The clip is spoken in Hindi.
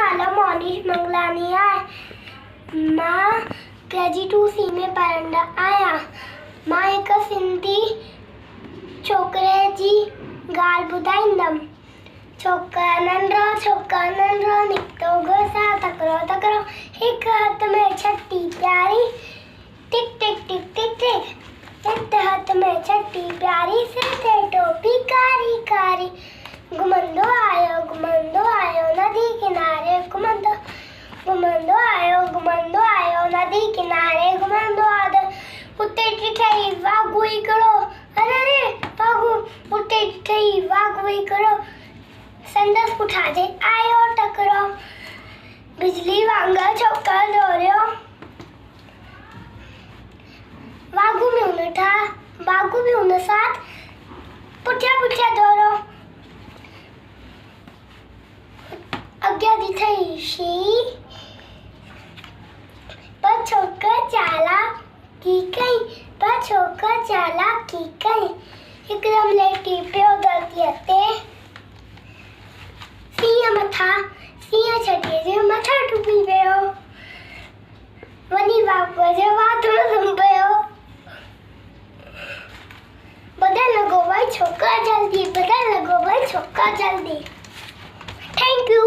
नालो मोनीश मंगलानी आहे। मां KG2C में पढ़ंदा आहियां। मां हिक सिंधी छोकिरे जी ॻाल्हि ॿुधाईंदमि। छोकिरा नंढिड़ो निकितो घोसा तकिड़ो तकिड़ो, हिक हथ में छटी प्यारी, टिक टिक टिक टिक टिक, हिक हथ में छटी प्यारी, सिर ते टोपी कारी कारी। घुमंदो आयो नदी किनारे, घुमंदो आयो नदी किनारे, घुमंदो आयो उते ॾिठई वाघू हिकिड़ो, अरे वाघू उते ॾिठई वाघू हिकिड़ो, संदसि पुठियां आयो टकिरो। बिजली वांगुरु छोकिरो दौड़ियो, वाघू भी हुन साथ पुठियां दौड़ो। अॻियां ॾिठई शींहुं, पर छोकिरो चालाकी कई, हिकदमि लेटी पियो धरतीअ ते। शींहुं छटीअ जे मथां टुपी पियो, वञी वाघूअ जे वात में सुम्ही पियो। ॿुधण लॻो भाई छोकिरा जल्दी, थैंक यू।